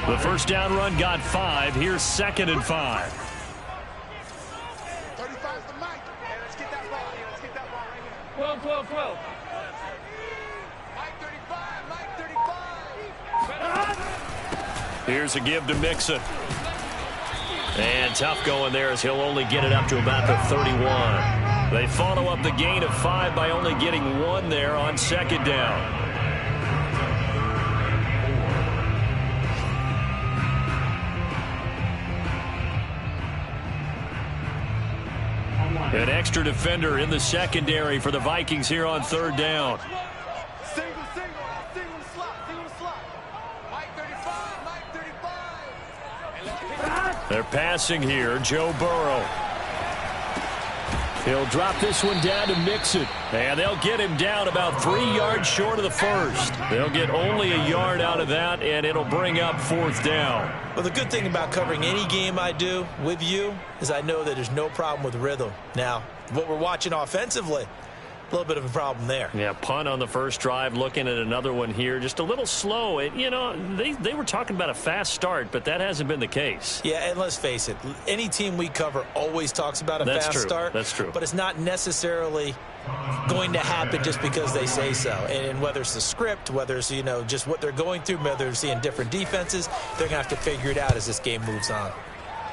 The first down run got 5. Here's 2nd and 5. 35 is the mic. Hey, let's get that ball. Yeah, let's get that ball right here. 12, 12, 12. Mike 35, Mike 35. Here's a give to Mixon. And tough going there as he'll only get it up to about the 31. They follow up the gain of 5 by only getting 1 there on 2nd down. An extra defender in the secondary for the Vikings here on 3rd down. Single slot. Mike 35, Mike 35. They're passing here. Joe Burrow. He'll drop this one down to Mixon. And they'll get him down about 3 yards short of the first. They'll get only a yard out of that, and it'll bring up 4th down. Well, the good thing about covering any game I do with you is I know that there's no problem with rhythm. Now, what we're watching offensively, a little bit of a problem there. Yeah, punt on the first drive, looking at another one here. Just a little slow. You know, they were talking about a fast start, but that hasn't been the case. Yeah, and let's face it, any team we cover always talks about a fast start. That's true. But it's not necessarily going to happen just because they say so. And whether it's the script, whether it's, you know, just what they're going through, whether they're seeing different defenses, they're going to have to figure it out as this game moves on.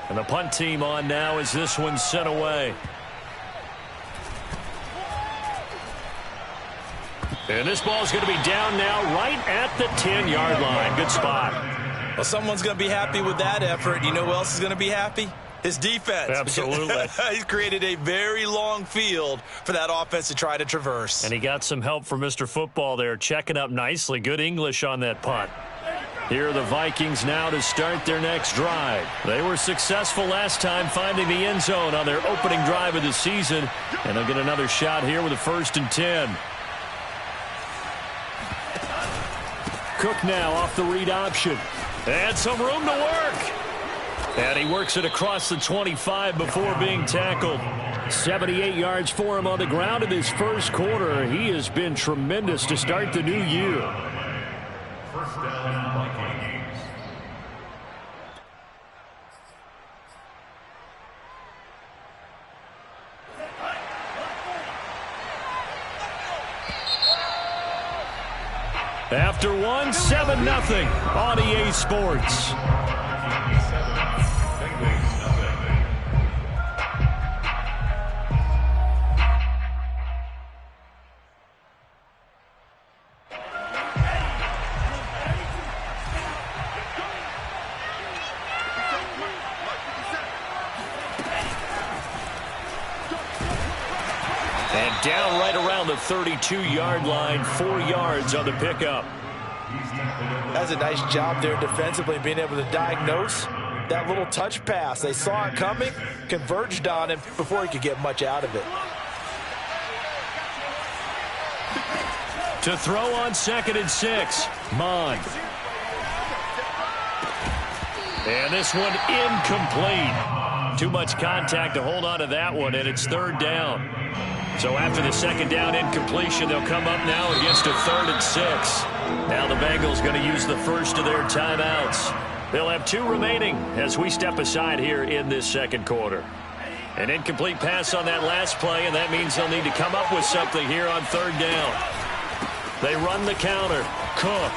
And the punt team on now as this one's sent away. And this ball's going to be down now right at the 10-yard line. Good spot. Well, someone's going to be happy with that effort. You know who else is going to be happy? His defense. Absolutely. He's created a very long field for that offense to try to traverse. And he got some help from Mr. Football there, checking up nicely. Good English on that punt. Here are the Vikings now to start their next drive. They were successful last time finding the end zone on their opening drive of the season. And they'll get another shot here with a 1st and 10. Cook now off the read option. And some room to work. And he works it across the 25 before being tackled. 78 yards for him on the ground in this first quarter. He has been tremendous to start the new year. First down, Vikings. After 7-0 on EA Sports. And down right around the 32-yard line, 4 yards on the pickup. That's a nice job there defensively, being able to diagnose that little touch pass. They saw it coming, converged on him before he could get much out of it. To throw on 2nd and 6, Mon. And this one incomplete. Too much contact to hold on to that one, and it's 3rd down. So after the 2nd down incompletion, they'll come up now against a 3rd and 6. Now the Bengals going to use the first of their timeouts. They'll have 2 remaining as we step aside here in this second quarter. An incomplete pass on that last play, and that means they'll need to come up with something here on 3rd down. They run the counter. Cook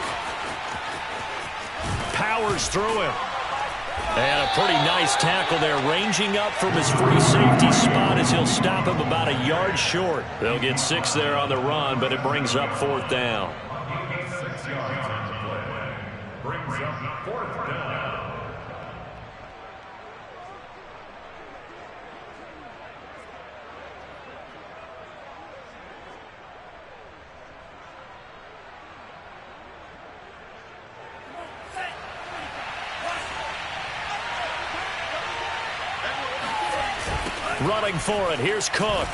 powers through him. And a pretty nice tackle there, ranging up from his free safety spot as he'll stop him about a yard short. They'll get 6 there on the run, but it brings up 4th down. 6 yards on the play. Brings up 4th down. Running for it, here's Cook.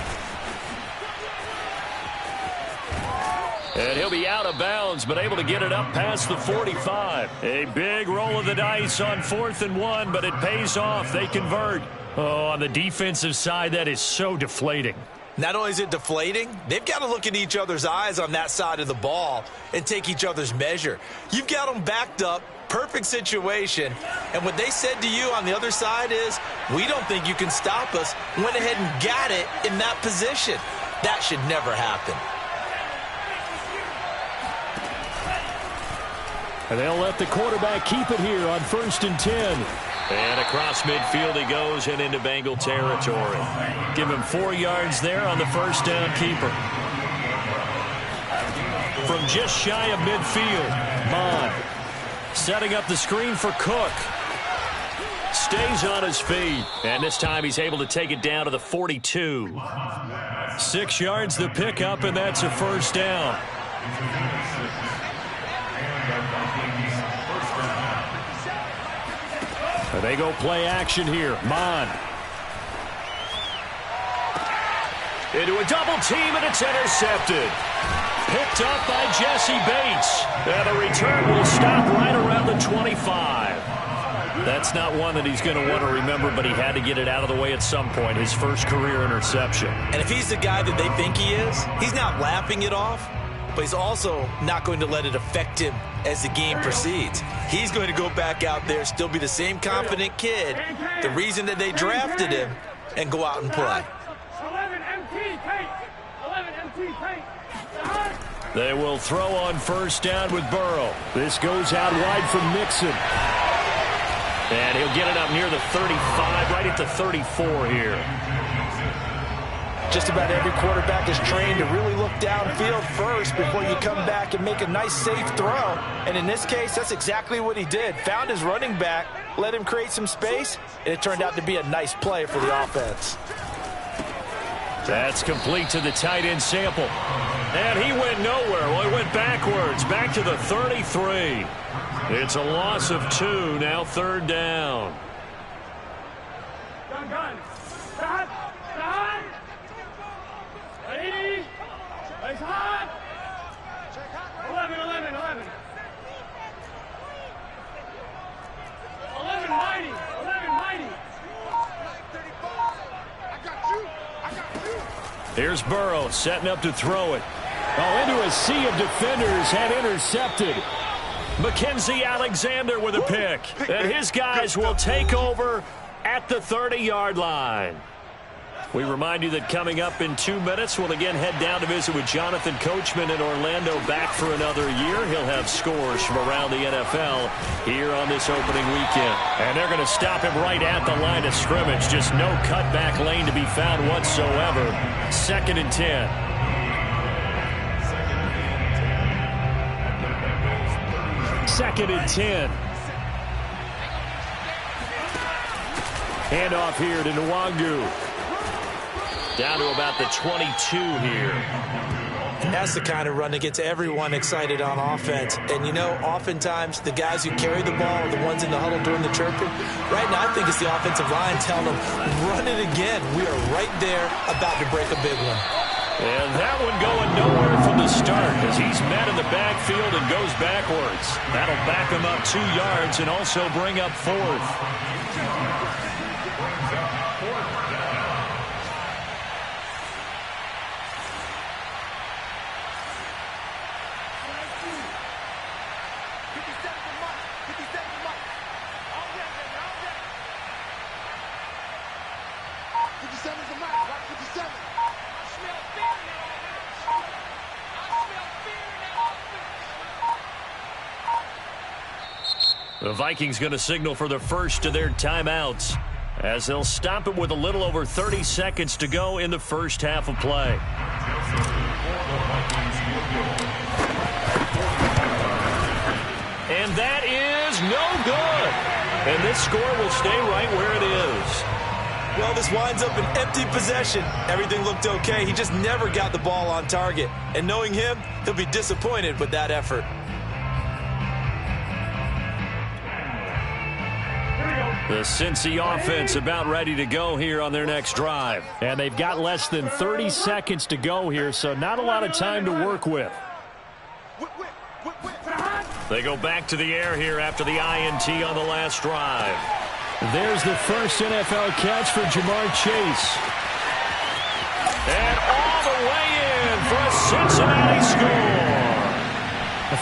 And he'll be out of bounds, but able to get it up past the 45. A big roll of the dice on 4th and 1, but it pays off. They convert. Oh, on the defensive side, that is so deflating. Not only is it deflating, they've got to look in each other's eyes on that side of the ball and take each other's measure. You've got them backed up, perfect situation, and what they said to you on the other side is, we don't think you can stop us. Went ahead and got it in that position. That should never happen. And they'll let the quarterback keep it here on 1st and 10. And across midfield he goes and into Bengal territory. Give him 4 yards there on the first down keeper. From just shy of midfield, Mon setting up the screen for Cook. Stays on his feet. And this time he's able to take it down to the 42. 6 yards the pickup, and that's a first down. They go play action here. Mon. Into a double team, and it's intercepted. Picked up by Jesse Bates. And the return will stop right around the 25. That's not one that he's going to want to remember, but he had to get it out of the way at some point. His first career interception. And if he's the guy that they think he is, he's not laughing it off, but he's also not going to let it affect him as the game proceeds. He's going to go back out there, still be the same confident kid, the reason that they drafted him, and go out and play. 11 MT paint. 11 MT paint. They will throw on first down with Burrow. This goes out wide from Mixon. And he'll get it up near the 35, right at the 34 here. Just about every quarterback is trained to really look downfield first before you come back and make a nice, safe throw. And in this case, that's exactly what he did. Found his running back, let him create some space, and it turned out to be a nice play for the offense. That's complete to the tight end Sample. And he went nowhere. Well, he went backwards, back to the 33. It's a loss of 2, now 3rd down. Gun. Stop. Ready. Place hot. 11. 11 mighty. 11 mighty. I got you. Here's Burrow setting up to throw it. Oh, into a sea of defenders and intercepted. Mackenzie Alexander with a pick. And his guys will take over at the 30-yard line. We remind you that coming up in 2 minutes, we'll again head down to visit with Jonathan Coachman in Orlando, back for another year. He'll have scores from around the NFL here on this opening weekend. And they're going to stop him right at the line of scrimmage. Just no cutback lane to be found whatsoever. 2nd and 10. Second and 10. Handoff here to Nwangu. Down to about the 22 here. And that's the kind of run that gets everyone excited on offense. And, you know, oftentimes the guys who carry the ball are the ones in the huddle doing the chirping. Right now, I think it's the offensive line telling them, run it again. We are right there about to break a big one. And that one going nowhere from the start as he's met in the backfield and goes backwards. That'll back him up 2 yards and also bring up 4th. The Vikings going to signal for the first of their timeouts as they'll stop it with a little over 30 seconds to go in the first half of play. And that is no good. And this score will stay right where it is. Well, this winds up an empty possession. Everything looked okay. He just never got the ball on target. And knowing him, he'll be disappointed with that effort. The Cincy offense about ready to go here on their next drive. And they've got less than 30 seconds to go here, so not a lot of time to work with. They go back to the air here after the INT on the last drive. There's the first NFL catch for Jamar Chase. And Cincinnati score.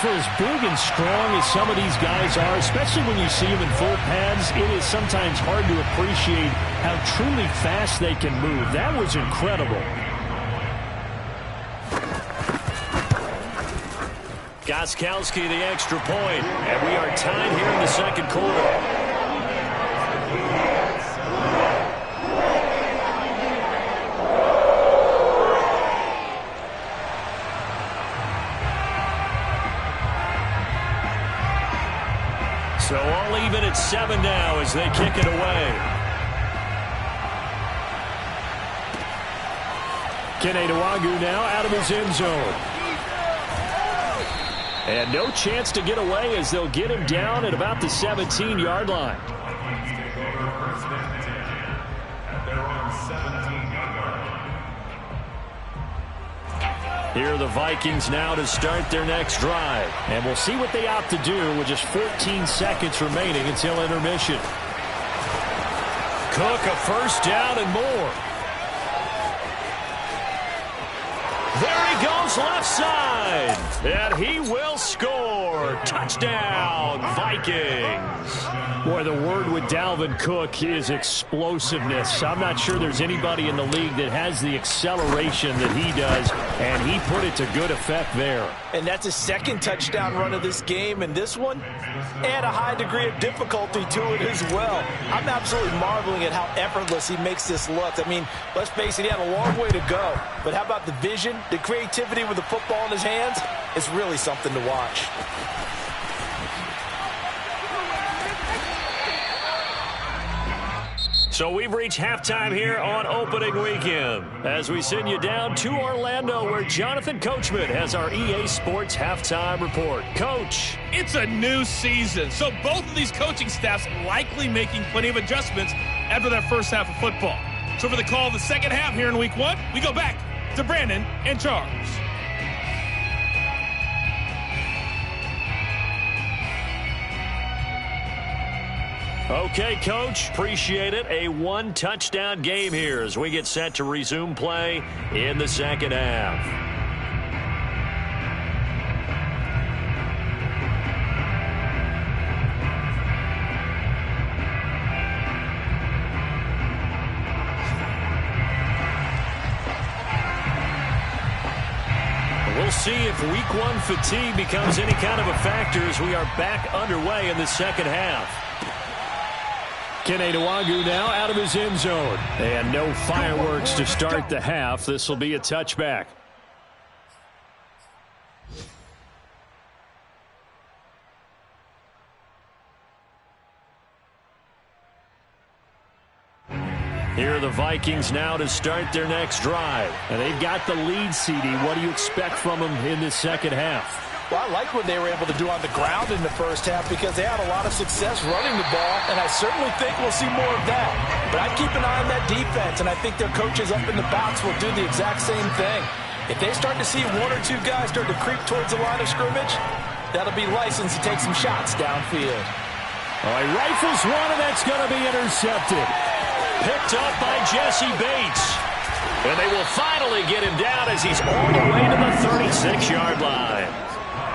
For as big and strong as some of these guys are, especially when you see them in full pads, it is sometimes hard to appreciate how truly fast they can move. That was incredible. Gostkowski the extra point, and we are tied here in the second quarter. So all even at 7 now as they kick it away. Keneduagu now out of his end zone. And no chance to get away as they'll get him down at about the 17-yard line. Here are the Vikings now to start their next drive. And we'll see what they opt to do with just 14 seconds remaining until intermission. Cook a first down and more. There he goes left side. And he will score. Touchdown, Vikings. Boy, the word with Dalvin Cook is explosiveness. I'm not sure there's anybody in the league that has the acceleration that he does, and he put it to good effect there. And that's his second touchdown run of this game, and this one, add a high degree of difficulty to it as well. I'm absolutely marveling at how effortless he makes this look. I mean, let's face it, he had a long way to go. But how about the vision, the creativity with the football in his hands? It's really something to watch. So we've reached halftime here on opening weekend as we send you down to Orlando where Jonathan Coachman has our EA Sports halftime report. Coach. It's a new season, so both of these coaching staffs likely making plenty of adjustments after that first half of football. So for the call of the second half here in week 1, we go back to Brandon and Charles. Okay, Coach, appreciate it. A one-touchdown game here as we get set to resume play in the second half. We'll see if week 1 fatigue becomes any kind of a factor as we are back underway in the second half. Keneduagu now out of his end zone. And no fireworks to start the half. This will be a touchback. Here are the Vikings now to start their next drive. And they've got the lead, CD. What do you expect from them in the second half? Well, I like what they were able to do on the ground in the first half because they had a lot of success running the ball, and I certainly think we'll see more of that. But I'd keep an eye on that defense, and I think their coaches up in the box will do the exact same thing. If they start to see 1 or 2 guys start to creep towards the line of scrimmage, that'll be license to take some shots downfield. All right, rifles one, and that's going to be intercepted. Picked up by Jesse Bates. And they will finally get him down as he's all the way to the 36-yard line.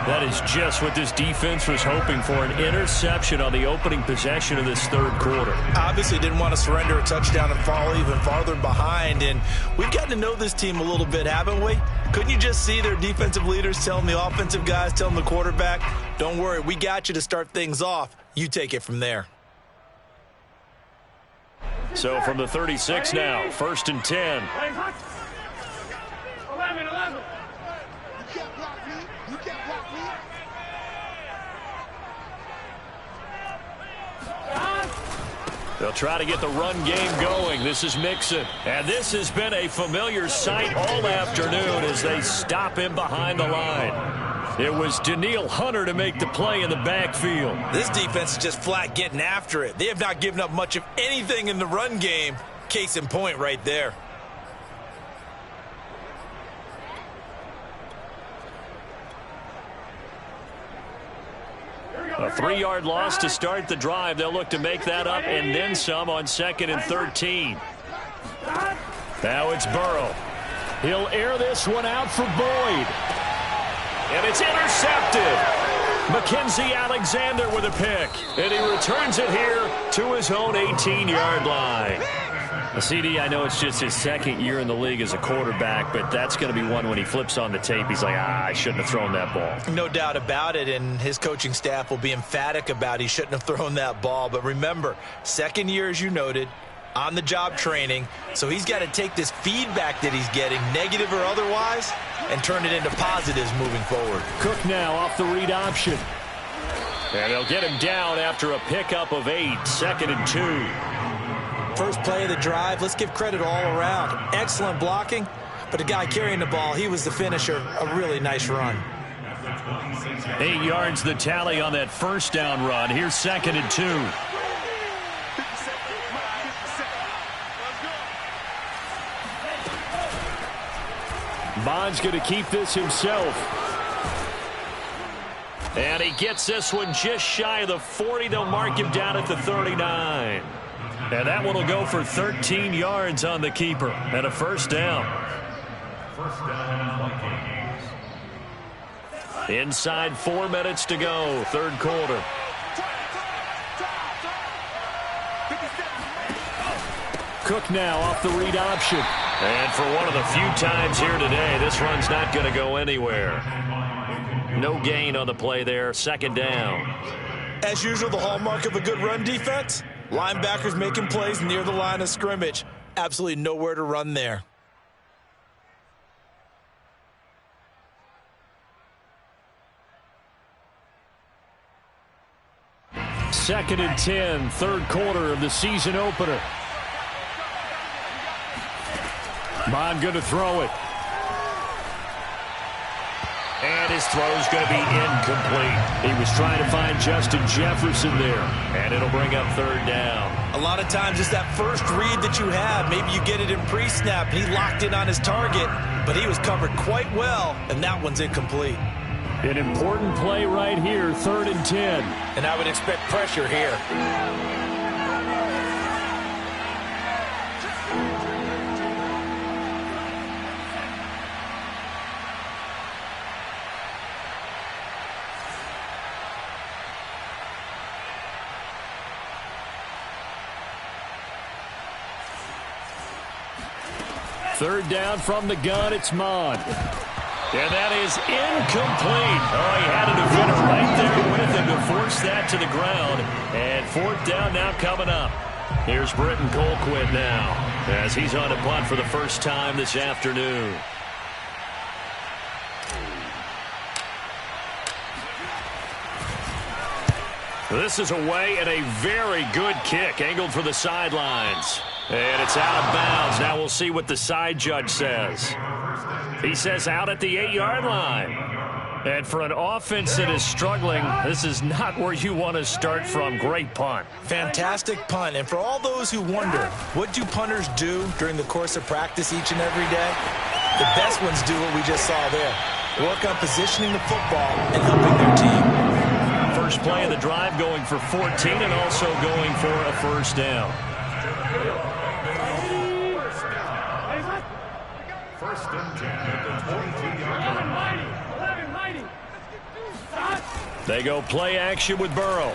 That is just what this defense was hoping for, an interception on the opening possession of this third quarter. Obviously didn't want to surrender a touchdown and fall even farther behind, and we've gotten to know this team a little bit, haven't we? Couldn't you just see their defensive leaders telling the offensive guys, telling the quarterback, don't worry, we got you to start things off. You take it from there. So from the 36 now, 1st and 10. 11. They'll try to get the run game going. This is Mixon. And this has been a familiar sight all afternoon as they stop him behind the line. It was Danielle Hunter to make the play in the backfield. This defense is just flat getting after it. They have not given up much of anything in the run game. Case in point right there. A 3-yard loss to start the drive. They'll look to make that up and then some on 2nd and 13. Now it's Burrow. He'll air this one out for Boyd. And it's intercepted. Mackenzie Alexander with a pick. And he returns it here to his own 18-yard line. CD, I know it's just his second year in the league as a quarterback, but that's going to be one when he flips on the tape. He's like, I shouldn't have thrown that ball. No doubt about it, and his coaching staff will be emphatic about he shouldn't have thrown that ball. But remember, second year, as you noted, on-the-job training, so he's got to take this feedback that he's getting, negative or otherwise, and turn it into positives moving forward. Cook now off the read option. And they'll get him down after a pickup of 8, 2nd and 2. First play of the drive, let's give credit all around. Excellent blocking, but the guy carrying the ball, he was the finisher. A really nice run. 8 yards the tally on that first down run. Here's 2nd and 2. Bond's going to keep this himself. And he gets this one just shy of the 40. They'll mark him down at the 39. And that one will go for 13 yards on the keeper and a first down. First down, Vikings. Inside 4 minutes to go, third quarter. Cook now off the read option. And for one of the few times here today, this run's not going to go anywhere. No gain on the play there, second down. As usual, the hallmark of a good run defense, linebackers making plays near the line of scrimmage. Absolutely nowhere to run there. Second and 10, third quarter of the season opener. Bond going to throw it. And his throw's going to be incomplete. He was trying to find Justin Jefferson there. And it'll bring up third down. A lot of times it's that first read that you have. Maybe you get it in pre-snap, and he locked in on his target, but he was covered quite well, and that one's incomplete. An important play right here, 3rd and 10. And I would expect pressure here. Third down from the gun, it's Mon. And that is incomplete. Oh, he had a defender right there with him to force that to the ground. And fourth down now coming up. Here's Britton Colquitt now as he's on a punt for the first time this afternoon. This is away and a very good kick angled for the sidelines. And it's out of bounds. Now we'll see what the side judge says. He says out at the 8-yard line. And for an offense that is struggling, this is not where you want to start from. Great punt. Fantastic punt. And for all those who wonder, what do punters do during the course of practice each and every day? The best ones do what we just saw there. Work on positioning the football and helping their team. First play of the drive going for 14 and also going for a first down. First and 10 at the 22-yard line. They go play action with Burrow.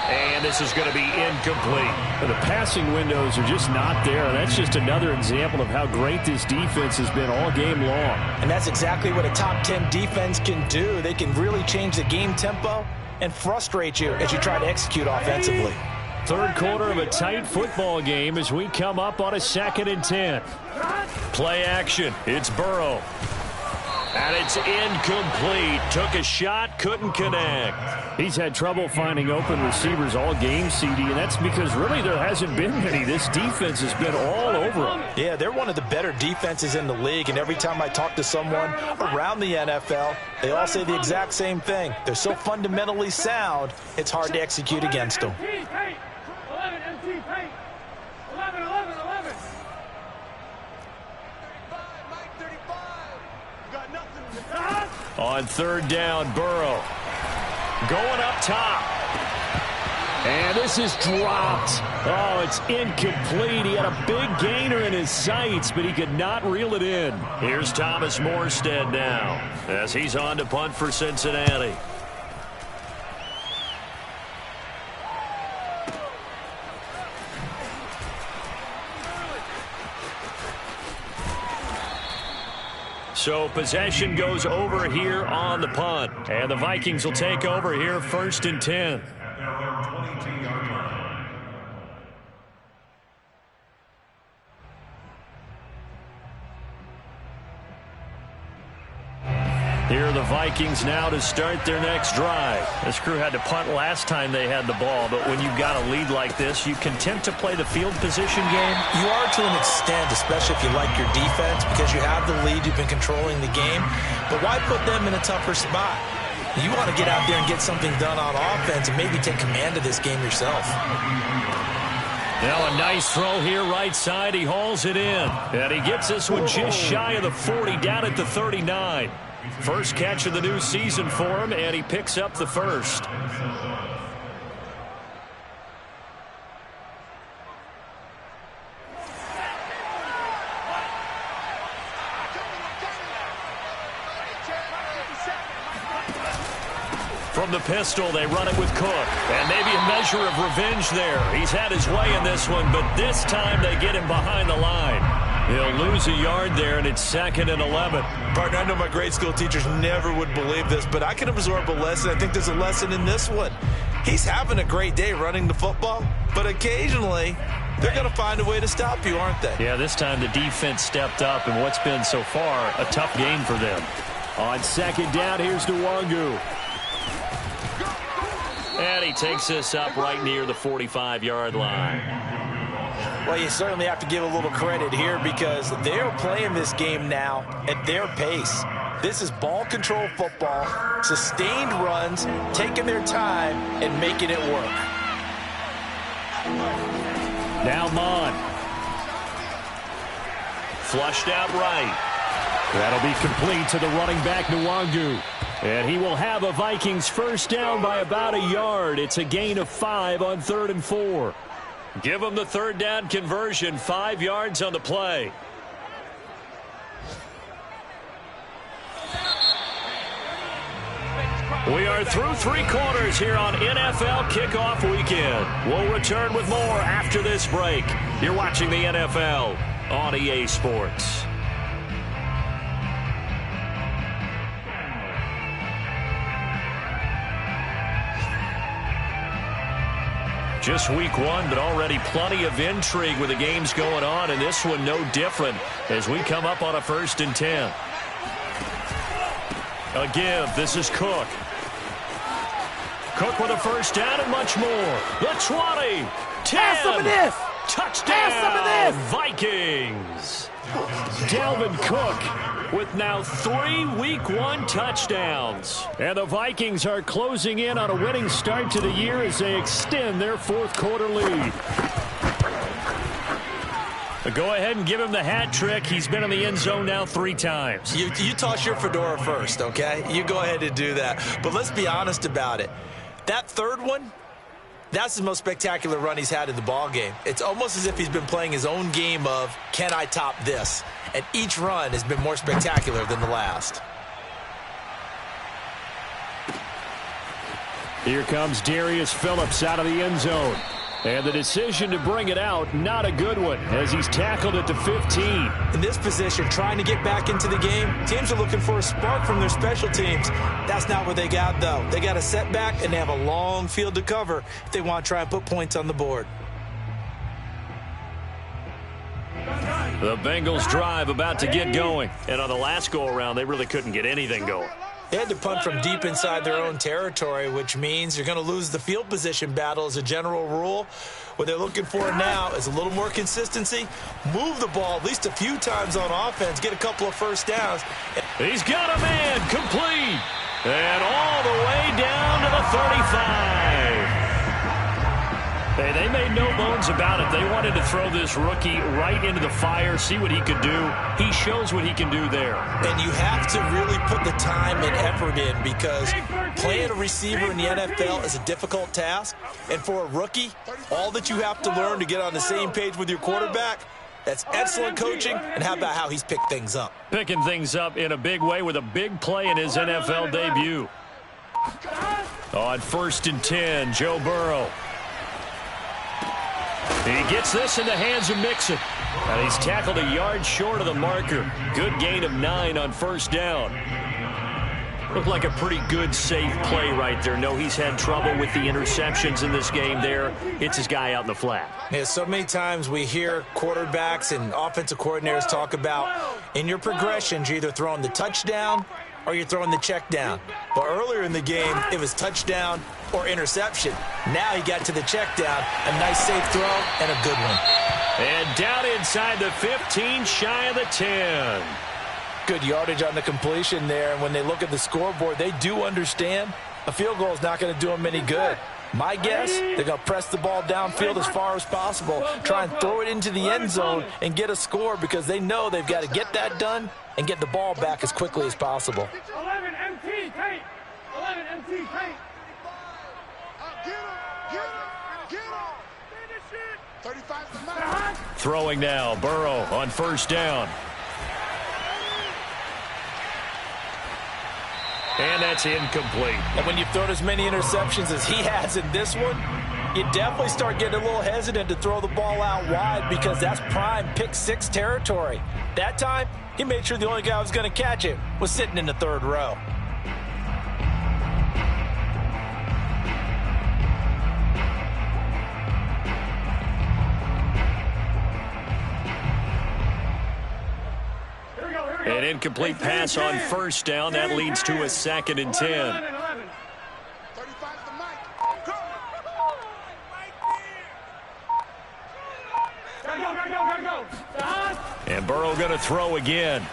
And this is going to be incomplete. The passing windows are just not there. That's just another example of how great this defense has been all game long. And that's exactly what a top 10 defense can do. They can really change the game tempo and frustrate you as you try to execute offensively. Third quarter of a tight football game as we come up on a 2nd and 10. Play action. It's Burrow. And it's incomplete. Took a shot, couldn't connect. He's had trouble finding open receivers all game, CD, and that's because really there hasn't been many. This defense has been all over them. Yeah, they're one of the better defenses in the league, and every time I talk to someone around the NFL, they all say the exact same thing. They're so fundamentally sound, it's hard to execute against them. On third down, Burrow going up top. And this is dropped. Oh, it's incomplete. He had a big gainer in his sights, but he could not reel it in. Here's Thomas Morstead now as he's on to punt for Cincinnati. So possession goes over here on the punt. And the Vikings will take over here 1st and 10. Here are the Vikings now to start their next drive. This crew had to punt last time they had the ball, but when you've got a lead like this, you content to play the field position game? You are to an extent, especially if you like your defense, because you have the lead, you've been controlling the game. But why put them in a tougher spot? You want to get out there and get something done on offense and maybe take command of this game yourself. Now a nice throw here right side. He hauls it in. And he gets this one just shy of the 40, down at the 39. First catch of the new season for him, and he picks up the first. From the pistol, they run it with Cook. And maybe a measure of revenge there. He's had his way in this one, but this time they get him behind the line. He'll lose a yard there, and it's 2nd and 11. Partner, I know my grade school teachers never would believe this, but I can absorb a lesson. I think there's a lesson in this one. He's having a great day running the football, but occasionally they're going to find a way to stop you, aren't they? Yeah, this time the defense stepped up in what's been so far a tough game for them. On 2nd down, here's Nwangu. And he takes this up right near the 45-yard line. Well, you certainly have to give a little credit here because they're playing this game now at their pace. This is ball control football, sustained runs, taking their time and making it work. Now Mon. Flushed out right. That'll be complete to the running back, Nwangu. And he will have a Vikings first down by about a yard. It's a gain of 5 on 3rd and 4. Give them the 3rd down conversion, 5 yards on the play. We are through 3 quarters here on NFL Kickoff Weekend. We'll return with more after this break. You're watching the NFL on EA Sports. Just week 1, but already plenty of intrigue with the games going on, and this one no different as we come up on a 1st and 10. A give. This is Cook. Cook with a first down and much more. The 20, 10. Have some of this. Touchdown, Have some of this. Vikings. Dalvin Cook with now 3 Week 1 touchdowns. And the Vikings are closing in on a winning start to the year as they extend their 4th quarter lead. Go ahead and give him the hat trick. He's been in the end zone now 3 times. You toss your fedora first, okay? You go ahead and do that. But let's be honest about it. That 3rd one, that's the most spectacular run he's had in the ball game. It's almost as if he's been playing his own game of, can I top this? And each run has been more spectacular than the last. Here comes Darius Phillips out of the end zone. And the decision to bring it out, not a good one, as he's tackled at the 15. In this position, trying to get back into the game, teams are looking for a spark from their special teams. That's not what they got, though. They got a setback, and they have a long field to cover if they want to try and put points on the board. The Bengals drive about to get going. And on the last go-around, they really couldn't get anything going. They had to punt from deep inside their own territory, which means you're going to lose the field position battle as a general rule. What they're looking for now is a little more consistency, move the ball at least a few times on offense, get a couple of first downs. He's got a man complete. And all the way down to the 35. Hey, they made no bones about it. They wanted to throw this rookie right into the fire, see what he could do. He shows what he can do there. And you have to really put the time and effort in because playing a receiver in the NFL is a difficult task. And for a rookie, all that you have to learn to get on the same page with your quarterback, that's excellent coaching. And how about how he's picked things up? Picking things up in a big way with a big play in his NFL debut. On 1st and 10, Joe Burrow. He gets this in the hands of Mixon. And he's tackled a yard short of the marker. Good gain of 9 on 1st down. Looked like a pretty good, safe play right there. No, he's had trouble with the interceptions in this game there. Hits his guy out in the flat. Yeah, so many times we hear quarterbacks and offensive coordinators talk about in your progressions, you're either throwing the touchdown or you're throwing the check down. But earlier in the game, it was touchdown or interception. Now he got to the check down, a nice safe throw, and a good one. And down inside the 15, shy of the 10. Good yardage on the completion there, and when they look at the scoreboard, they do understand a field goal is not going to do them any good. My guess, they're going to press the ball downfield as far as possible, try and throw it into the end zone and get a score because they know they've got to get that done and get the ball back as quickly as possible. 11 MT, Tate. 11 MT, Tate. Get him. Finish it. 35 to 9. Throwing now, Burrow on 1st down. And that's incomplete. And when you've thrown as many interceptions as he has in this one, you definitely start getting a little hesitant to throw the ball out wide because that's prime pick 6 territory. That time, he made sure the only guy who was going to catch it was sitting in the 3rd row. An incomplete pass on 1st down. That leads to a 2nd and 10. 35 to Mike. Go. And Burrow going to throw again.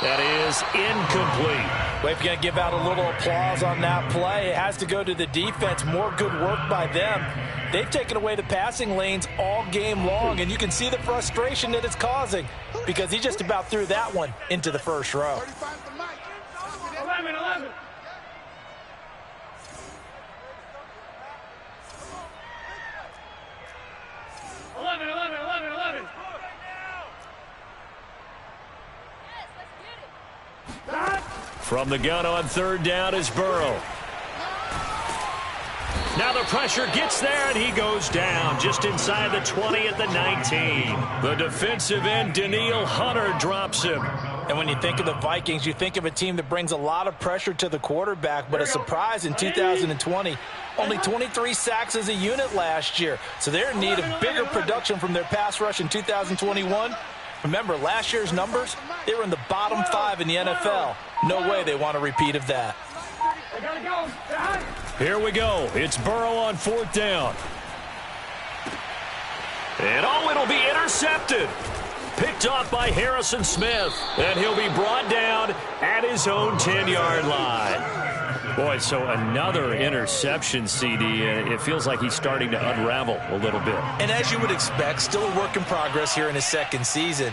That is incomplete. Well, if you're going to give out a little applause on that play, it has to go to the defense. More good work by them. They've taken away the passing lanes all game long, and you can see the frustration that it's causing because he just about threw that one into the 1st row. 35 to Mike. 11. 11. From the gun on 3rd down is Burrow. Now the pressure gets there, and he goes down just inside the 20 at the 19. The defensive end, Danielle Hunter, drops him. And when you think of the Vikings, you think of a team that brings a lot of pressure to the quarterback, but a surprise in 2020, only 23 sacks as a unit last year. So they're in need of bigger production from their pass rush in 2021. Remember, last year's numbers, they were in the bottom 5 in the NFL. No way they want a repeat of that. Here we go. It's Burrow on 4th down. And it'll be intercepted. Picked off by Harrison Smith. And he'll be brought down at his own 10-yard line. Boy, so another interception, CD. It feels like he's starting to unravel a little bit. And as you would expect, still a work in progress here in his 2nd season.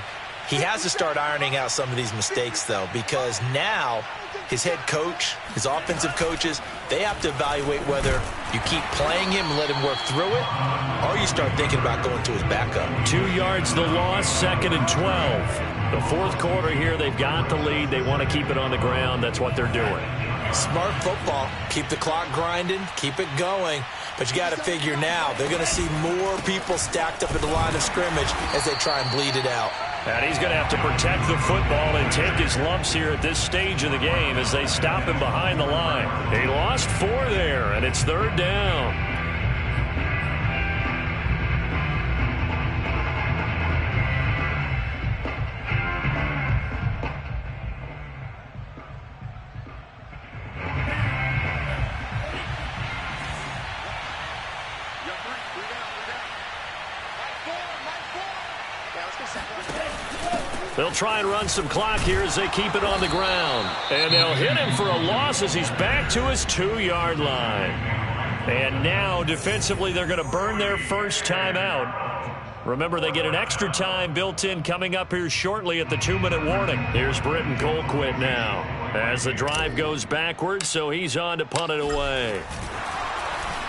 He has to start ironing out some of these mistakes, though, because now his head coach, his offensive coaches, they have to evaluate whether you keep playing him and let him work through it, or you start thinking about going to his backup. 2 yards the loss, 2nd and 12. The 4th quarter here, they've got the lead. They want to keep it on the ground. That's what they're doing. Smart football. Keep the clock grinding, keep it going. But you got to figure now, they're going to see more people stacked up at the line of scrimmage as they try and bleed it out. And he's going to have to protect the football and take his lumps here at this stage of the game as they stop him behind the line. He lost 4 there, and it's 3rd down. They'll try and run some clock here as they keep it on the ground. And they'll hit him for a loss as he's back to his 2-yard line. And now, defensively, they're going to burn their first timeout. Remember, they get an extra time built in coming up here shortly at the 2-minute warning. Here's Britton Colquitt now as the drive goes backwards, so he's on to punt it away.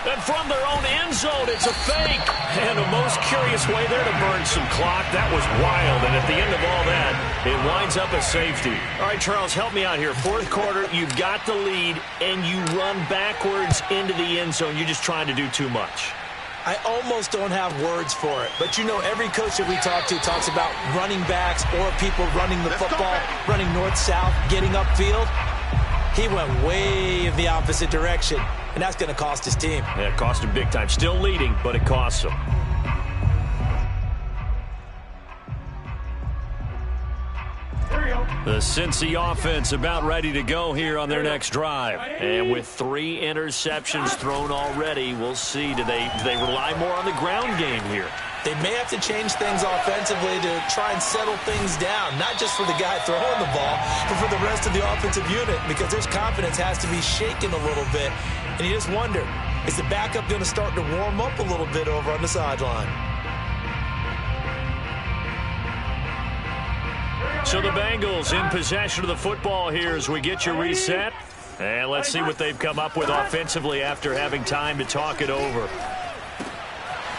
And from their own end zone, it's a fake. And a most curious way there to burn some clock. That was wild. And at the end of all that, it winds up a safety. All right, Charles, help me out here. Fourth quarter, you've got the lead, and you run backwards into the end zone. You're just trying to do too much. I almost don't have words for it. But, you know, every coach that we talk to talks about running backs or people running the football, running north-south, getting upfield. He went way in the opposite direction, and that's going to cost his team. Yeah, it cost him big time. Still leading, but it costs him. The Cincy offense about ready to go here on their next drive. And with 3 interceptions thrown already, we'll see. Do they rely more on the ground game here? They may have to change things offensively to try and settle things down, not just for the guy throwing the ball, but for the rest of the offensive unit, because their confidence has to be shaken a little bit. And you just wonder, is the backup going to start to warm up a little bit over on the sideline? So the Bengals in possession of the football here as we get you reset. And let's see what they've come up with offensively after having time to talk it over.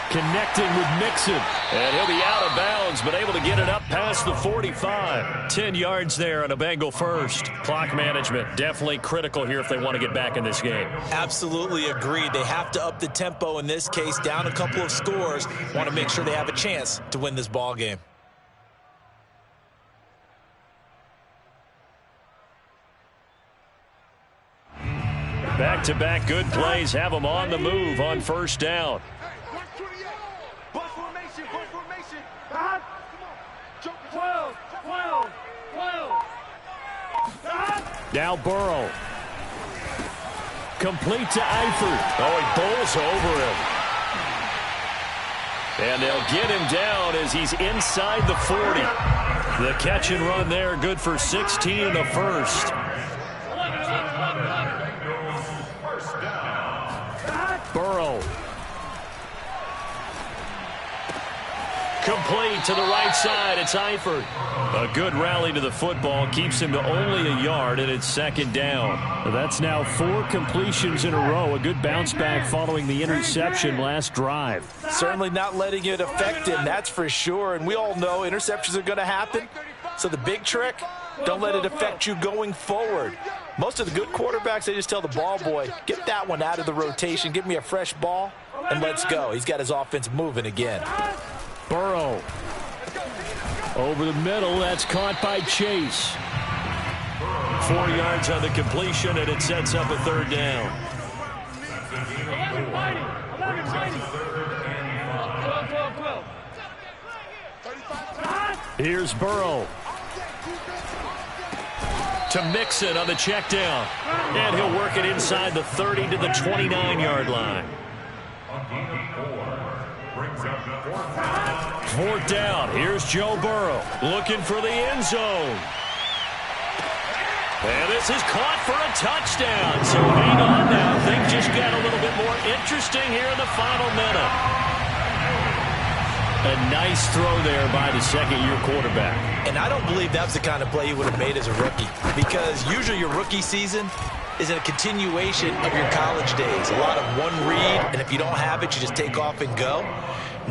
Connecting with Mixon. And he'll be out of bounds, but able to get it up past the 45. 10 yards there on a Bengal first. Clock management definitely critical here if they want to get back in this game. Absolutely agreed. They have to up the tempo in this case, down a couple of scores. Want to make sure they have a chance to win this ball game. Back-to-back good plays have them on the move on first down. Now Burrow. Complete to Eifert. Oh, he bowls over him. And they'll get him down as he's inside the 40. The catch and run there, good for 16 in the first. Burrow. Complete to the right side. It's Eifert. A good rally to the football. Keeps him to only a yard, and it's second down. That's now 4 completions in a row. A good bounce back following the interception last drive. Certainly not letting it affect him, that's for sure. And we all know interceptions are going to happen. So the big trick, don't let it affect you going forward. Most of the good quarterbacks, they just tell the ball boy, get that one out of the rotation, give me a fresh ball, and let's go. He's got his offense moving again. Burrow. Over the middle, that's caught by Chase. 4 yards on the completion, and it sets up a third down. Here's Burrow. To Mixon on the check down. And he'll work it inside the 30 to the 29-yard line. Fourth down. Here's Joe Burrow looking for the end zone. And this is caught for a touchdown. So hang on now. Things just got a little bit more interesting here in the final minute. A nice throw there by the second-year quarterback. And I don't believe that's the kind of play he would have made as a rookie, because usually your rookie season is a continuation of your college days. A lot of one read, and if you don't have it, you just take off and go.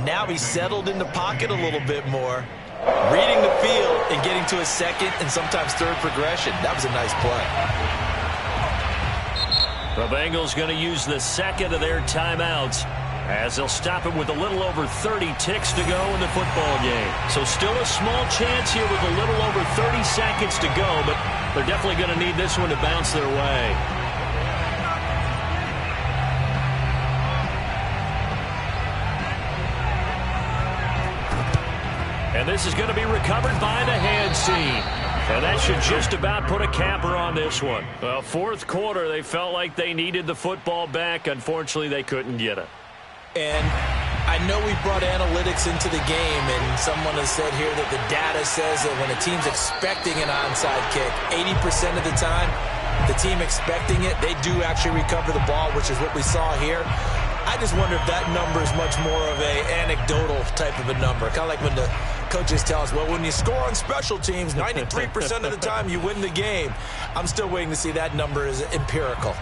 Now he's settled in the pocket a little bit more, reading the field and getting to a second and sometimes third progression. That was a nice play. The Bengals going to use the second of their timeouts as they'll stop him with a little over 30 ticks to go in the football game. So still a small chance here with a little over 30 seconds to go, but they're definitely going to need this one to bounce their way. And this is going to be recovered by the hands team. And that should just about put a capper on this one. Well, fourth quarter, they felt like they needed the football back. Unfortunately, they couldn't get it. And I know we brought analytics into the game, and someone has said here that the data says that when a team's expecting an onside kick, 80% of the time, the team expecting it, they do actually recover the ball, which is what we saw here. I just wonder if that number is much more of a anecdotal type of a number. Kind of like when the coaches tell us, well, when you score on special teams, 93% of the time you win the game. I'm still waiting to see that number is empirical.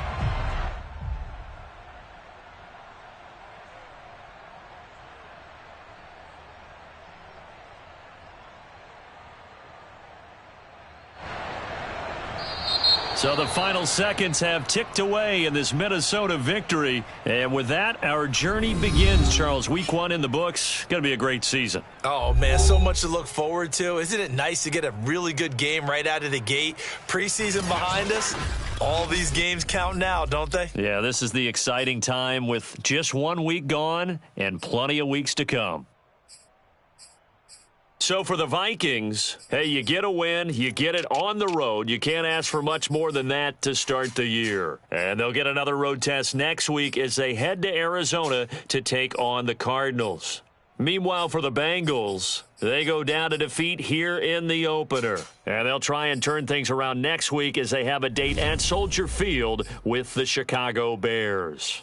So the final seconds have ticked away in this Minnesota victory. And with that, our journey begins, Charles. Week 1 in the books. Going to be a great season. Oh, man, so much to look forward to. Isn't it nice to get a really good game right out of the gate? Preseason behind us. All these games count now, don't they? Yeah, this is the exciting time with just 1 week gone and plenty of weeks to come. So for the Vikings, hey, you get a win, you get it on the road. You can't ask for much more than that to start the year. And they'll get another road test next week as they head to Arizona to take on the Cardinals. Meanwhile, for the Bengals, they go down to defeat here in the opener. And they'll try and turn things around next week as they have a date at Soldier Field with the Chicago Bears.